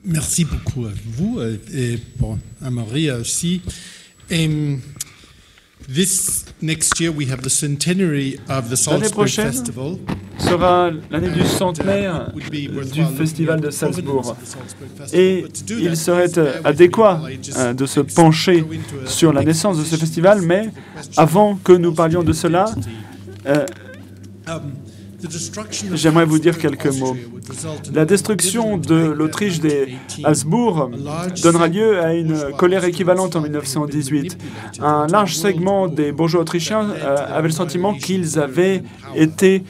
Merci beaucoup à vous et pour Amaury aussi. This next year we have the centenary of the Salzburg Festival. Sera l'année du centenaire du festival de Salzbourg. Et il serait adéquat de se pencher sur la naissance de ce festival, mais avant que nous parlions de cela, j'aimerais vous dire quelques mots. La destruction de l'Autriche des Habsbourg donnera lieu à une colère équivalente en 1918. Un large segment des bourgeois autrichiens avait le sentiment qu'ils avaient été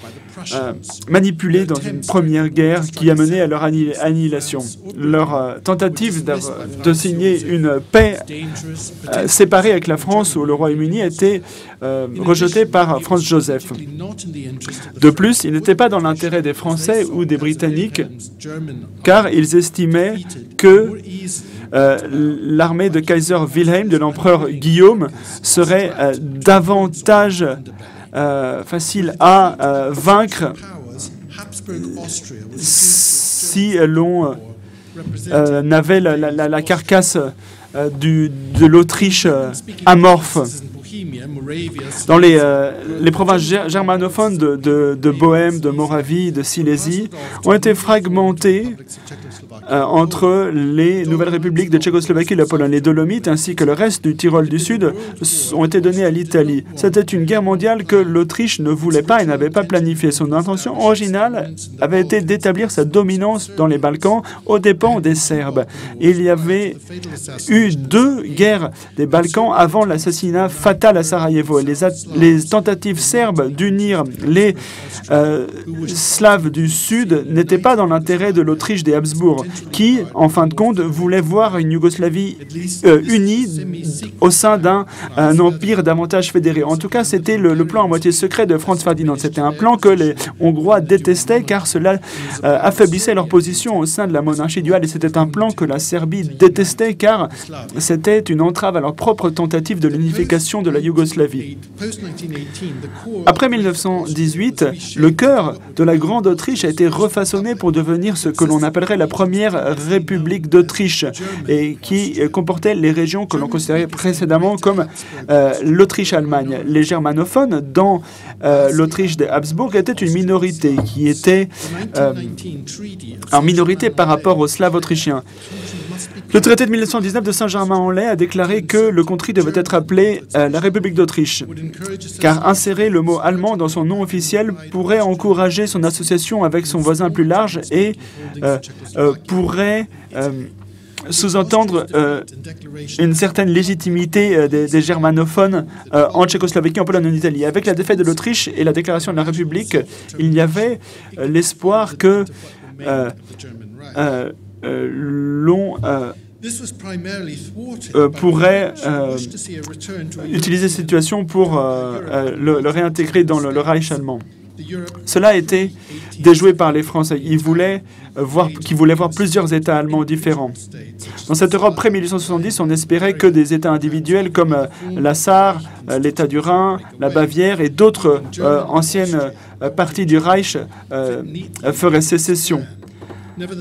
manipulés dans une première guerre qui a mené à leur annihilation. Leur tentative de signer une paix séparée avec la France ou le Royaume-Uni a été rejetée par Franz Joseph. De plus, il n'était pas dans l'intérêt des Français ou des Britanniques, car ils estimaient que l'armée de Kaiser Wilhelm, de l'empereur Guillaume, serait davantage facile à vaincre si l'on avait la carcasse de l'Autriche amorphe. Dans les provinces germanophones de Bohême, de Moravie, de Silésie ont été fragmentées entre les nouvelles républiques de Tchécoslovaquie et la Pologne. Les Dolomites ainsi que le reste du Tyrol du Sud ont été donnés à l'Italie. C'était une guerre mondiale que l'Autriche ne voulait pas et n'avait pas planifiée. Son intention originale avait été d'établir sa dominance dans les Balkans aux dépens des Serbes. Il y avait eu 2 guerres des Balkans avant l'assassinat fatal à Sarajevo. Les tentatives serbes d'unir les Slaves du Sud n'étaient pas dans l'intérêt de l'Autriche des Habsbourg, qui, en fin de compte, voulait voir une Yougoslavie unie au sein d'un empire davantage fédéré. En tout cas, c'était le plan à moitié secret de Franz Ferdinand. C'était un plan que les Hongrois détestaient car cela affaiblissait leur position au sein de la monarchie duale et c'était un plan que la Serbie détestait car c'était une entrave à leur propre tentative de l'unification de la Yougoslavie. Après 1918, le cœur de la Grande Autriche a été refaçonné pour devenir ce que l'on appellerait la première République d'Autriche et qui comportait les régions que l'on considérait précédemment comme l'Autriche-Allemagne. Les germanophones dans l'Autriche des Habsbourg étaient une minorité qui était en minorité par rapport aux Slaves autrichiens. Le traité de 1919 de Saint-Germain-en-Laye a déclaré que le country devait être appelé la République d'Autriche, car insérer le mot allemand dans son nom officiel pourrait encourager son association avec son voisin plus large et pourrait sous-entendre une certaine légitimité des germanophones en Tchécoslovaquie, en Pologne et en Italie. Avec la défaite de l'Autriche et la déclaration de la République, il y avait l'espoir que l'on pourrait utiliser cette situation pour le réintégrer dans le Reich allemand. Cela a été déjoué par les Français. Ils voulaient voir plusieurs États allemands différents. Dans cette Europe pré-1870, on espérait que des États individuels comme la Sarre, l'État du Rhin, la Bavière et d'autres anciennes parties du Reich feraient sécession,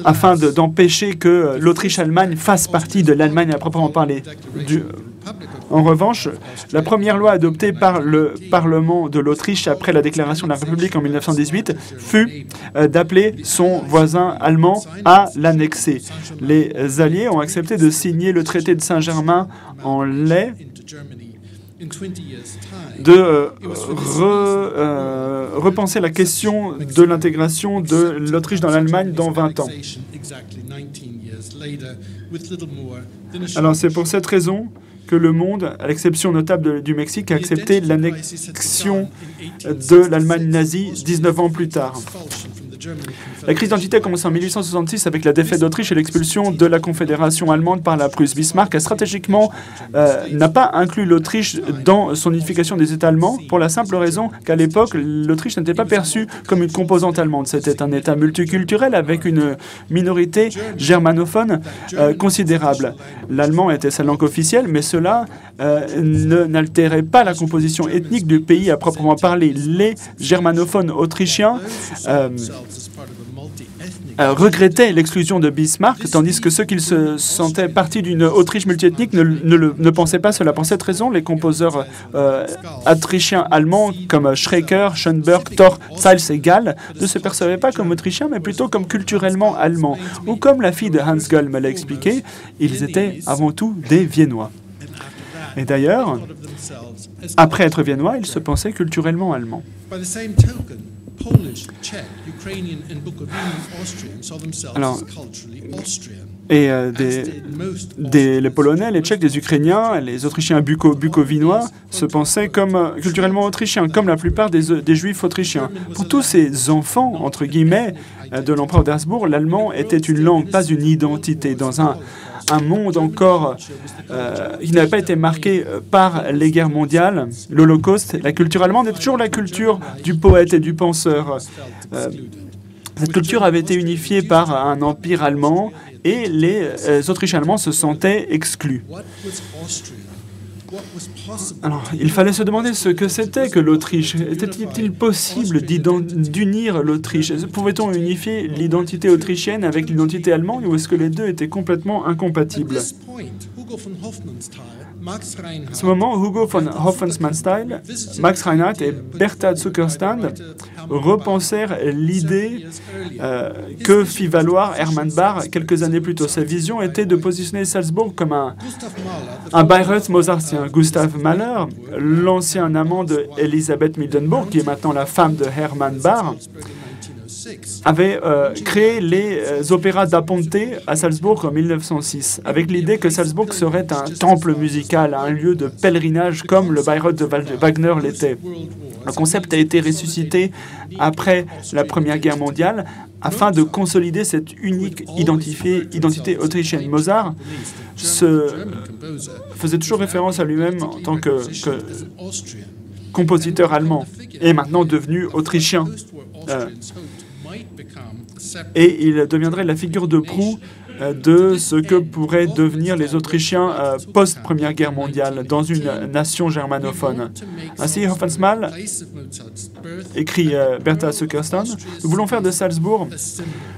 afin d'empêcher que l'Autriche-Allemagne fasse partie de l'Allemagne à proprement parler. En revanche, la première loi adoptée par le Parlement de l'Autriche après la déclaration de la République en 1918 fut d'appeler son voisin allemand à l'annexer. Les Alliés ont accepté de signer le traité de Saint-Germain-en-Laye de repenser la question de l'intégration de l'Autriche dans l'Allemagne dans 20 ans. Alors c'est pour cette raison que le monde, à l'exception notable du Mexique, a accepté l'annexion de l'Allemagne nazie 19 ans plus tard. La crise d'identité a commencé en 1866 avec la défaite d'Autriche et l'expulsion de la Confédération allemande par la Prusse. Bismarck a stratégiquement n'a pas inclus l'Autriche dans son unification des États allemands pour la simple raison qu'à l'époque, l'Autriche n'était pas perçue comme une composante allemande. C'était un État multiculturel avec une minorité germanophone considérable. L'allemand était sa langue officielle, mais cela n'altérait pas la composition ethnique du pays à proprement parler. Les germanophones autrichiens regrettaient l'exclusion de Bismarck, tandis que ceux qui se sentaient partie d'une Autriche multiethnique ne pensaient pas cela. Pour cette raison, les composeurs autrichiens allemands comme Schreker, Schoenberg, Thor, Zeils et Gall ne se percevaient pas comme autrichiens, mais plutôt comme culturellement allemands. Ou comme la fille de Hans Göll me l'a expliqué, ils étaient avant tout des Viennois. Et d'ailleurs, après être viennois, ils se pensaient culturellement allemands. Alors, et les Polonais, les Tchèques, les Ukrainiens, les Autrichiens bucovinois se pensaient comme culturellement autrichiens, comme la plupart des Juifs autrichiens. Pour tous ces enfants, entre guillemets, de l'empereur d'Habsbourg, l'allemand était une langue, pas une identité. Dans un monde encore qui n'avait pas été marqué par les guerres mondiales, l'Holocauste, la culture allemande est toujours la culture du poète et du penseur. Cette culture avait été unifiée par un empire allemand et les Autrichiens allemands se sentaient exclus. Alors, il fallait se demander ce que c'était que l'Autriche. Était-il possible d'unir l'Autriche? Pouvait-on unifier l'identité autrichienne avec l'identité allemande ou est-ce que les deux étaient complètement incompatibles? À ce moment, Hugo von Hofmannsthal, Max Reinhardt et Bertha Zuckerstand repensèrent l'idée que fit valoir Hermann Bahr quelques années plus tôt. Sa vision était de positionner Salzbourg comme un Bayreuth mozartien. Gustav Mahler, l'ancien amant de Elisabeth Mildenburg, qui est maintenant la femme de Hermann Bahr, avait créé les opéras da Ponte à Salzbourg en 1906, avec l'idée que Salzbourg serait un temple musical, un lieu de pèlerinage comme le Bayreuth de Wagner l'était. Le concept a été ressuscité après la Première Guerre mondiale afin de consolider cette unique identité autrichienne. Mozart faisait toujours référence à lui-même en tant que compositeur allemand et maintenant devenu autrichien. Et il deviendrait la figure de proue de ce que pourraient devenir les Autrichiens post-Première Guerre mondiale dans une nation germanophone. Ainsi, Hofmannsthal écrit Bertha Zuckerstand, « Nous voulons faire de Salzbourg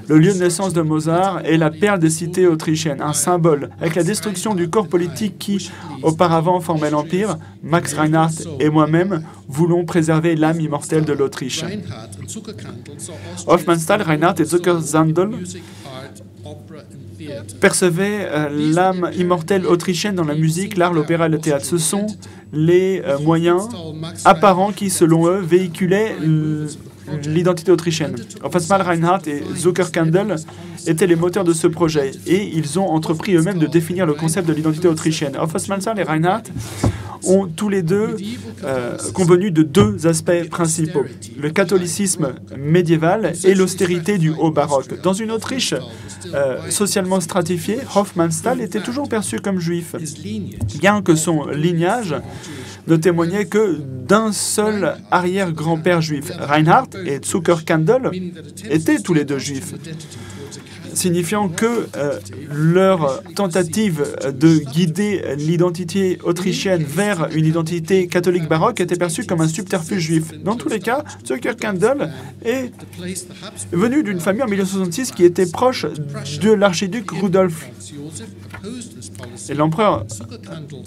le lieu de naissance de Mozart et la perle des cités autrichiennes, un symbole. Avec la destruction du corps politique qui, auparavant, formait l'Empire, Max Reinhardt et moi-même voulons préserver l'âme immortelle de l'Autriche. » Hofmannsthal, Reinhardt et Zuckerstand percevaient l'âme immortelle autrichienne dans la musique, l'art, l'opéra et le théâtre. Ce sont les moyens apparents qui, selon eux, véhiculaient l'identité autrichienne. Hofmannsthal, Reinhardt et Zuckerkandl étaient les moteurs de ce projet et ils ont entrepris eux-mêmes de définir le concept de l'identité autrichienne. Hofmannsthal et Reinhardt ont tous les deux convenu de deux aspects principaux, le catholicisme médiéval et l'austérité du haut baroque. Dans une Autriche socialement stratifiée, Hofmannsthal était toujours perçu comme juif, bien que son lignage ne témoignait que d'un seul arrière-grand-père juif. Reinhardt et Zuckerkandl étaient tous les deux juifs, signifiant que leur tentative de guider l'identité autrichienne vers une identité catholique baroque était perçue comme un subterfuge juif. Dans tous les cas, Zuckerkandl est venu d'une famille en 1966 qui était proche de l'archiduc Rudolf et l'empereur,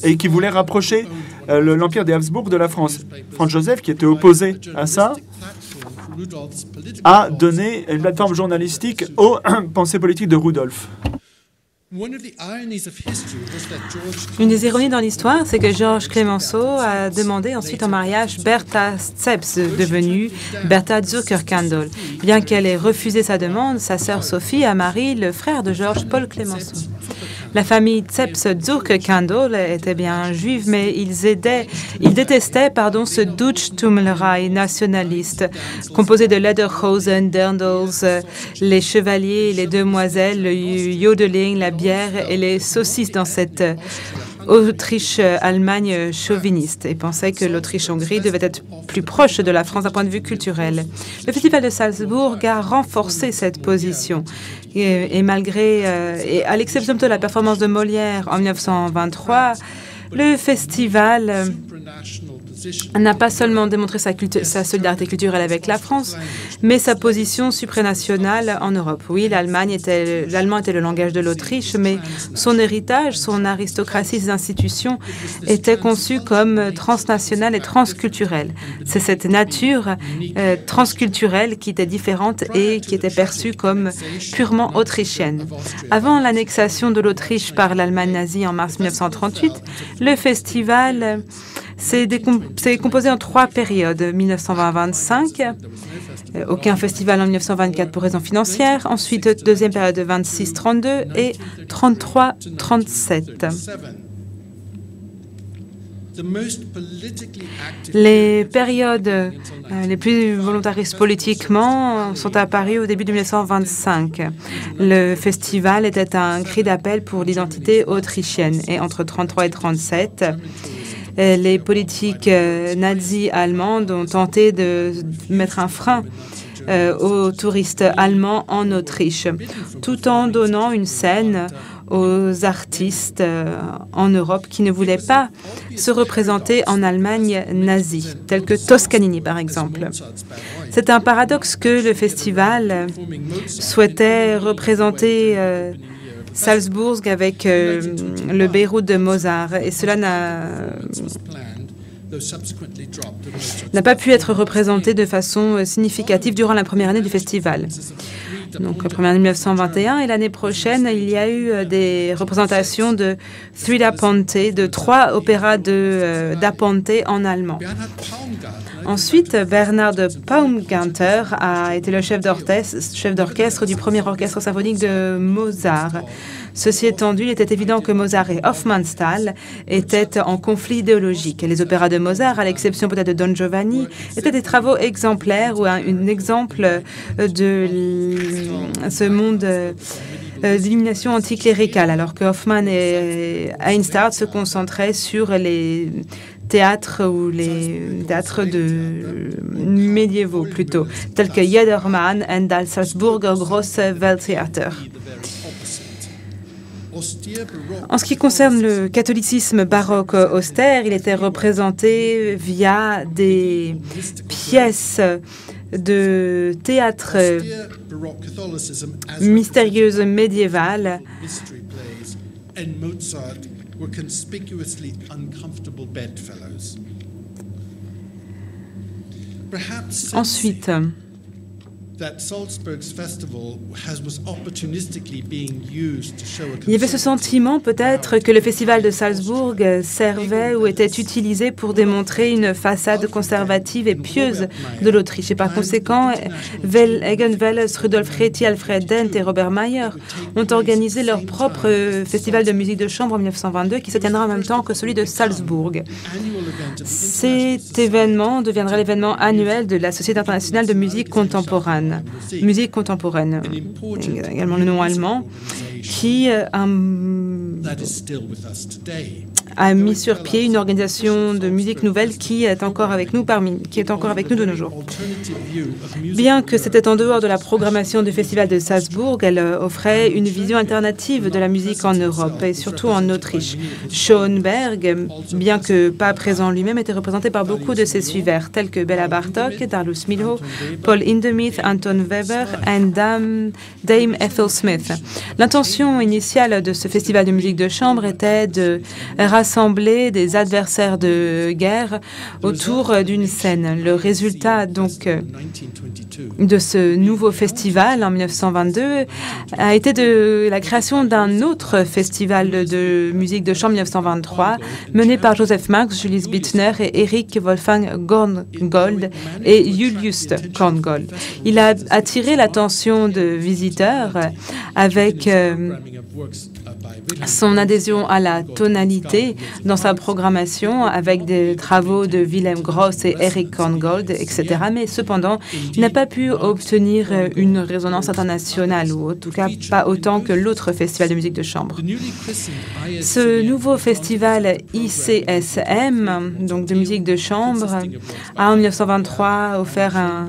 et qui voulait rapprocher l'empire des Habsbourg de la France. Franz Joseph, qui était opposé à ça, a donné une plateforme journalistique aux pensées politiques de Rudolf. Une des ironies dans l'histoire, c'est que Georges Clemenceau a demandé ensuite en mariage Bertha Zepps, devenue Bertha Zuckerkandl. Bien qu'elle ait refusé sa demande, sa sœur Sophie a marié le frère de Georges, Paul Clemenceau. La famille Zepps-Zuckerkandl était bien juive, mais ils détestaient ce Deutschtumlerei nationaliste, composé de Lederhosen, Dirndls, les chevaliers, les demoiselles, le yodeling, la bière et les saucisses dans cette Autriche-Allemagne chauviniste et pensait que l'Autriche-Hongrie devait être plus proche de la France d'un point de vue culturel. Le Festival de Salzbourg a renforcé cette position et à l'exception de la performance de Molière en 1923, le festival n'a pas seulement démontré sa solidarité culturelle avec la France, mais sa position supranationale en Europe. Oui, l'allemand était le langage de l'Autriche, mais son héritage, son aristocratie, ses institutions étaient conçues comme transnationales et transculturelles. C'est cette nature transculturelle qui était différente et qui était perçue comme purement autrichienne. Avant l'annexation de l'Autriche par l'Allemagne nazie en mars 1938, le festival s'est composé en 3 périodes. 1920-25, aucun festival en 1924 pour raisons financières. Ensuite, deuxième période de 26-32 et 33-37. Les périodes les plus volontaristes politiquement sont apparues au début de 1925. Le festival était un cri d'appel pour l'identité autrichienne. Et entre 33 et 37, les politiques nazies allemandes ont tenté de mettre un frein aux touristes allemands en Autriche, tout en donnant une scène aux artistes en Europe qui ne voulaient pas se représenter en Allemagne nazie, tels que Toscanini par exemple. C'est un paradoxe que le festival souhaitait représenter Salzbourg avec le Beyrouth de Mozart, et cela n'a pas pu être représenté de façon significative durant la première année du festival. Donc, la première année 1921, et l'année prochaine, il y a eu des représentations de Three da Ponte, de 3 opéras da Ponte en allemand. Ensuite, Bernard de Paumgartner a été le chef d'orchestre du premier orchestre symphonique de Mozart. Ceci étant dit, il était évident que Mozart et Hofmannsthal étaient en conflit idéologique. Les opéras de Mozart, à l'exception peut-être de Don Giovanni, étaient des travaux exemplaires ou un exemple de ce monde d'illumination anticléricale, alors que Hoffmann et Einstad se concentraient sur les théâtres ou les théâtres médiévaux plutôt, tels que Jedermann et das Salzburger Grosse Welttheater. En ce qui concerne le catholicisme baroque austère, il était représenté via des pièces de théâtre mystérieuses médiévales. Ensuite, il y avait ce sentiment peut-être que le festival de Salzbourg servait ou était utilisé pour démontrer une façade conservative et pieuse de l'Autriche. Et par conséquent, Egon Welles, Rudolf Reti, Alfred Dent et Robert Mayer ont organisé leur propre festival de musique de chambre en 1922 qui se tiendra en même temps que celui de Salzbourg. Cet événement deviendra l'événement annuel de la Société internationale de musique contemporaine, également le nom allemand, qui a mis sur pied une organisation de musique nouvelle qui est encore avec nous de nos jours. Bien que c'était en dehors de la programmation du Festival de Salzbourg, elle offrait une vision alternative de la musique en Europe et surtout en Autriche. Schoenberg, bien que pas présent lui-même, était représenté par beaucoup de ses suiveurs, tels que Béla Bartók, Darius Milhaud, Paul Hindemith, Anton Weber et Dame Ethel Smith. L'intention initiale de ce festival de musique de chambre était de rassembler des adversaires de guerre autour d'une scène. Le résultat donc de ce nouveau festival en 1922 a été de la création d'un autre festival de musique de chambre en 1923 mené par Joseph Max, Julius Bittner et Erich Wolfgang Korngold et Julius Korngold. Il a attiré l'attention de visiteurs avec son adhésion à la tonalité dans sa programmation avec des travaux de Wilhelm Gross et Erich Korngold, etc. Mais cependant, il n'a pas pu obtenir une résonance internationale, ou en tout cas pas autant que l'autre festival de musique de chambre. Ce nouveau festival ICSM, donc de musique de chambre, a en 1923 offert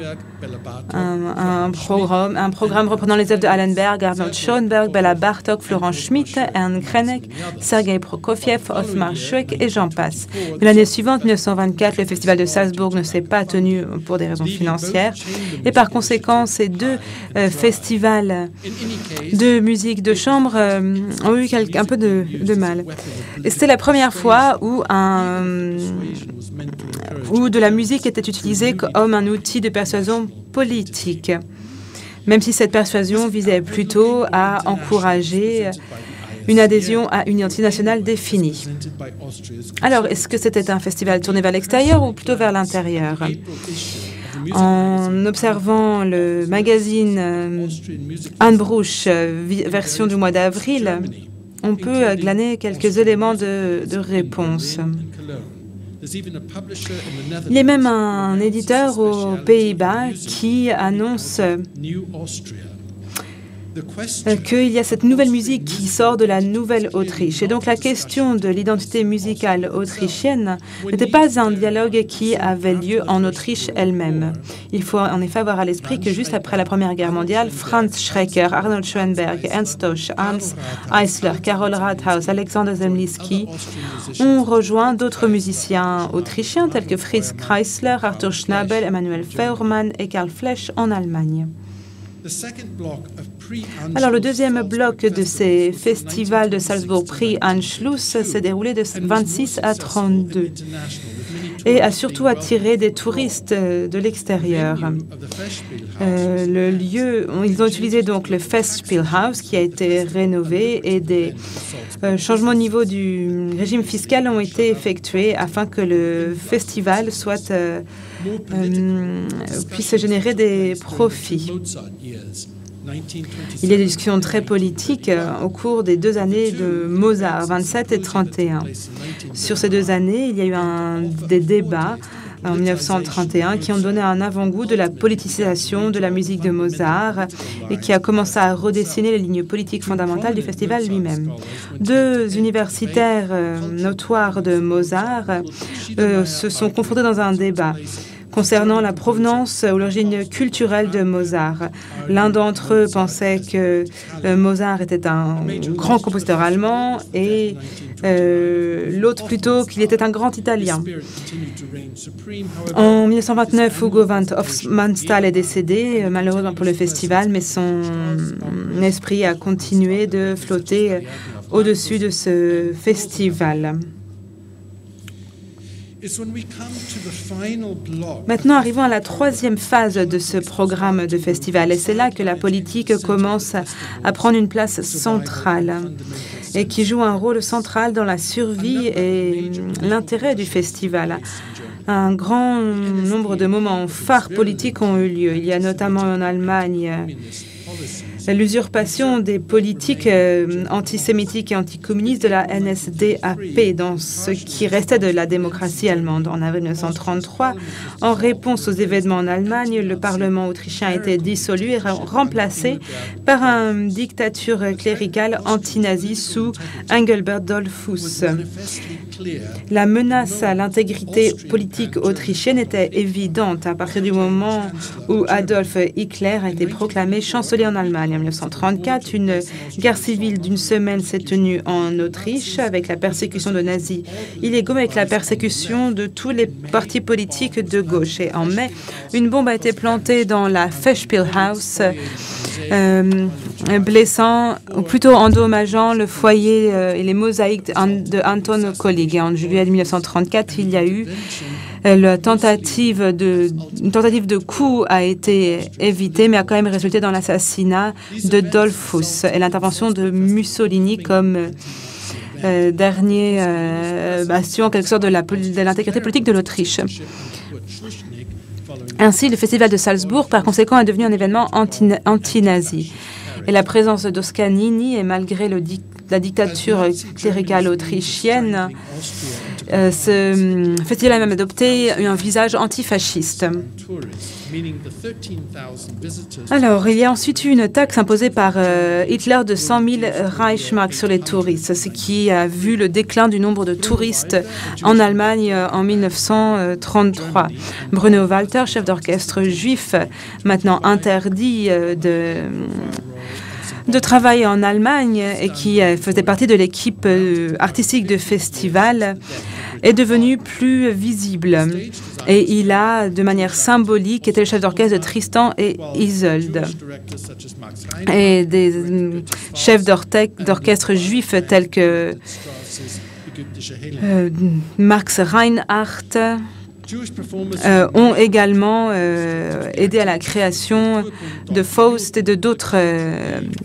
un programme reprenant les œuvres de Allenberg, Arnold Schoenberg, Bela Bartok, Florent Schmitt, Ernst Krenek, Sergei Prokofiev, Othmar Schuek et j'en passe. Mais l'année suivante, 1924, le Festival de Salzbourg ne s'est pas tenu pour des raisons financières et par conséquent, ces deux festivals de musique de chambre ont eu un peu de mal. Et c'était la première fois où de la musique était utilisée comme un outil de persuasion politique, même si cette persuasion visait plutôt à encourager une adhésion à une identité nationale définie. Alors, est-ce que c'était un festival tourné vers l'extérieur ou plutôt vers l'intérieur? En observant le magazine Anbruch, version du mois d'avril, on peut glaner quelques éléments de réponse. Il y a même un éditeur aux Pays-Bas qui annonce qu'il y a cette nouvelle musique qui sort de la Nouvelle-Autriche. Et donc la question de l'identité musicale autrichienne n'était pas un dialogue qui avait lieu en Autriche elle-même. Il faut en effet avoir à l'esprit que juste après la Première Guerre mondiale, Franz Schreker, Arnold Schoenberg, Ernst Tosch, Hans Eisler, Karol Rathaus, Alexander Zemlinsky ont rejoint d'autres musiciens autrichiens tels que Fritz Kreisler, Arthur Schnabel, Emanuel Feuermann et Karl Flesch en Allemagne. Alors, le deuxième bloc de ces festivals de Salzbourg Pre-Anschluss s'est déroulé de 26 à 32 et a surtout attiré des touristes de l'extérieur. Le lieu, ils ont utilisé donc le Festspielhaus qui a été rénové et des changements au niveau du régime fiscal ont été effectués afin que le festival puisse générer des profits. Il y a des discussions très politiques au cours des 2 années de Mozart, 27 et 31. Sur ces 2 années, il y a eu des débats en 1931 qui ont donné un avant-goût de la politisation de la musique de Mozart et qui a commencé à redessiner les lignes politiques fondamentales du festival lui-même. 2 universitaires notoires de Mozart se sont confrontés dans un débat concernant la provenance ou l'origine culturelle de Mozart. L'un d'entre eux pensait que Mozart était un grand compositeur allemand et l'autre plutôt qu'il était un grand Italien. En 1929, Hugo van Hofmannsthal est décédé, malheureusement pour le festival, mais son esprit a continué de flotter au-dessus de ce festival. Maintenant, arrivons à la 3e phase de ce programme de festival. Et c'est là que la politique commence à prendre une place centrale et qui joue un rôle central dans la survie et l'intérêt du festival. Un grand nombre de moments phares politiques ont eu lieu. Il y a notamment en Allemagne l'usurpation des politiques antisémitiques et anticommunistes de la NSDAP dans ce qui restait de la démocratie allemande. En avril 1933, en réponse aux événements en Allemagne, le Parlement autrichien a été dissolu et remplacé par une dictature cléricale anti-nazie sous Engelbert Dollfuss. La menace à l'intégrité politique autrichienne était évidente à partir du moment où Adolf Hitler a été proclamé chancelier en Allemagne. En 1934, une guerre civile d'1 semaine s'est tenue en Autriche avec la persécution de nazis illégaux, avec la persécution de tous les partis politiques de gauche. Et en mai, une bombe a été plantée dans la Festspielhaus, blessant, ou plutôt endommageant, le foyer et les mosaïques de Anton Kollig. Et en juillet 1934, il y a eu une tentative de coup a été évitée, mais a quand même résulté dans l'assassinat de Dollfuss et l'intervention de Mussolini comme dernier bastion, en quelque sorte, de l'intégrité politique de l'Autriche. Ainsi, le festival de Salzbourg, par conséquent, est devenu un événement anti-nazi. Et la présence d'Oscanini, et malgré la dictature cléricale autrichienne, Ce festival a même adopté un visage antifasciste. Alors, il y a ensuite eu une taxe imposée par Hitler de 100 000 Reichsmark sur les touristes, ce qui a vu le déclin du nombre de touristes en Allemagne en 1933. Bruno Walter, chef d'orchestre juif, maintenant interdit de travailler en Allemagne et qui faisait partie de l'équipe artistique de festival, est devenu plus visible. Et il a, de manière symbolique, été le chef d'orchestre de Tristan et Isolde. Et des chefs d'orchestre juifs tels que Max Reinhardt ont également aidé à la création de Faust et de d'autres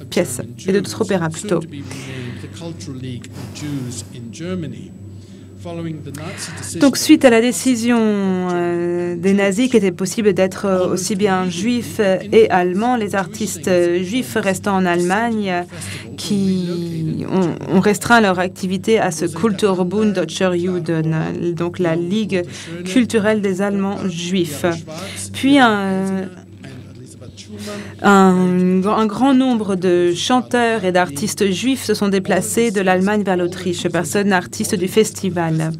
pièces, et de d'autres opéras plutôt. Donc, suite à la décision des nazis qu'il était possible d'être aussi bien juif et allemand, les artistes juifs restant en Allemagne qui ont restreint leur activité à ce Kulturbund Deutscher Juden, donc la Ligue culturelle des Allemands juifs. Puis un grand nombre de chanteurs et d'artistes juifs se sont déplacés de l'Allemagne vers l'Autriche, personnes artistes du festival.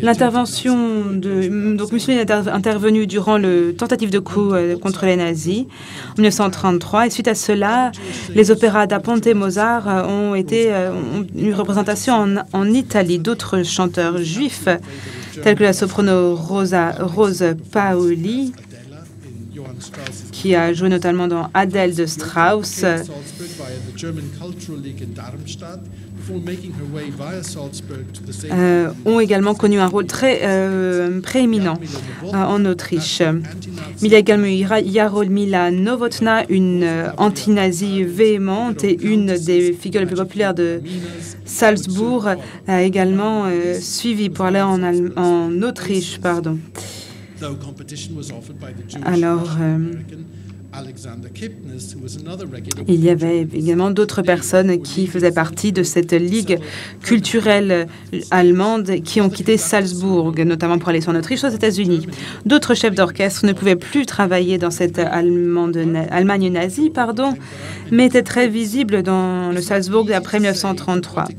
L'intervention de... Donc Mussolini est intervenu durant le tentative de coup contre les nazis en 1933 et suite à cela, les opéras da Ponte et Mozart ont eu une représentation en Italie. D'autres chanteurs juifs tels que la soprano Rose Paoli, qui a joué notamment dans Adèle de Strauss, ont également connu un rôle très prééminent en Autriche. Mais il y a également Jaromila Novotná, une anti-nazie véhémente et une des figures les plus populaires de Salzbourg, a également suivi pour aller en Autriche. Alors, il y avait également d'autres personnes qui faisaient partie de cette ligue culturelle allemande qui ont quitté Salzbourg, notamment pour aller en Autriche, aux États-Unis. D'autres chefs d'orchestre ne pouvaient plus travailler dans cette Allemagne nazie, mais étaient très visibles dans le Salzbourg après 1933.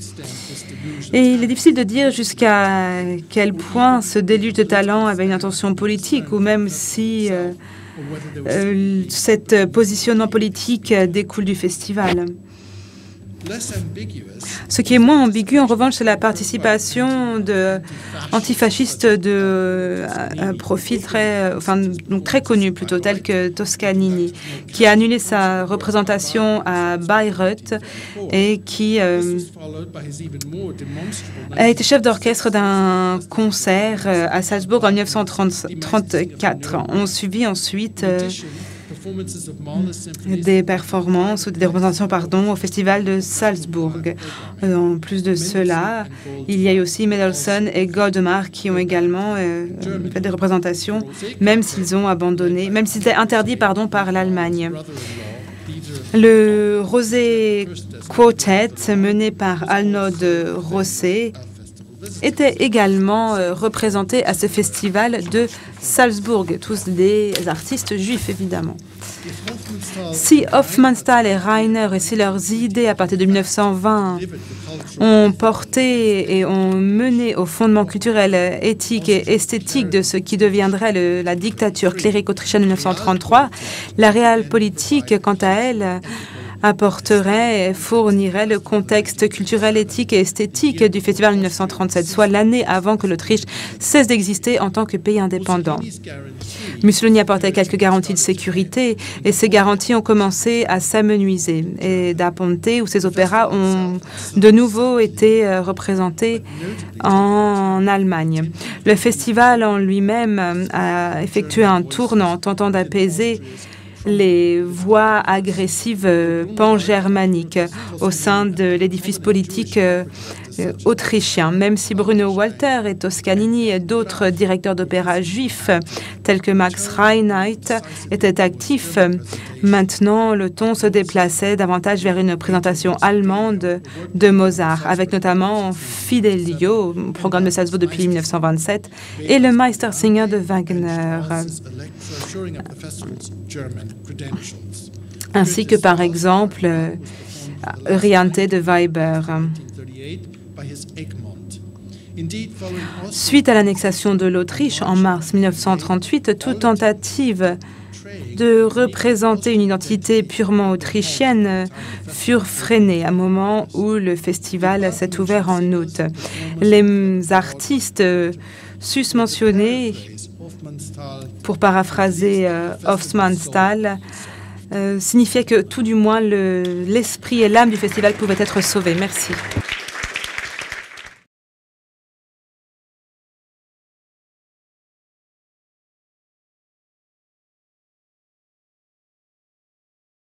Et il est difficile de dire jusqu'à quel point ce déluge de talent avait une intention politique, ou même si cet positionnement politique découle du festival. Ce qui est moins ambigu, en revanche, c'est la participation d'antifascistes de profil très connu, plutôt, tel que Toscanini, qui a annulé sa représentation à Bayreuth et qui a été chef d'orchestre d'un concert à Salzbourg en 1934. On suivit ensuite des performances ou des représentations au festival de Salzbourg. En plus de cela, il y a eu aussi Mendelssohn et Goldemar qui ont également fait des représentations, même s'ils ont abandonné, même s'ils étaient interdits par l'Allemagne. Le Rosé Quartet, mené par Arnold Rosé, était également représentés à ce festival de Salzbourg, tous des artistes juifs évidemment. Si Hofmannsthal et Reiner et si leurs idées à partir de 1920 ont porté et ont mené au fondement culturel, éthique et esthétique de ce qui deviendrait la dictature clérique autrichienne de 1933, la réelle politique, quant à elle, apporterait et fournirait le contexte culturel, éthique et esthétique du festival de 1937, soit l'année avant que l'Autriche cesse d'exister en tant que pays indépendant. Mussolini apportait quelques garanties de sécurité et ces garanties ont commencé à s'amenuiser. Et Da Ponte, où ces opéras ont de nouveau été représentés en Allemagne. Le festival en lui-même a effectué un tournant tentant d'apaiser les voix agressives pan-germaniques au sein de l'édifice politique autrichien. Même si Bruno Walter et Toscanini et d'autres directeurs d'opéra juifs, tels que Max Reinhardt, étaient actifs, maintenant le ton se déplaçait davantage vers une présentation allemande de Mozart, avec notamment Fidelio, programme de Salzbourg depuis 1927, et le Meistersinger de Wagner, ainsi que par exemple Oriente de Weber. Suite à l'annexation de l'Autriche en mars 1938, toute tentative de représenter une identité purement autrichienne furent freinées à un moment où le festival s'est ouvert en août. Les artistes susmentionnés, pour paraphraser Hofmannsthal, signifiait que tout du moins l'esprit et l'âme du festival pouvaient être sauvés. Merci.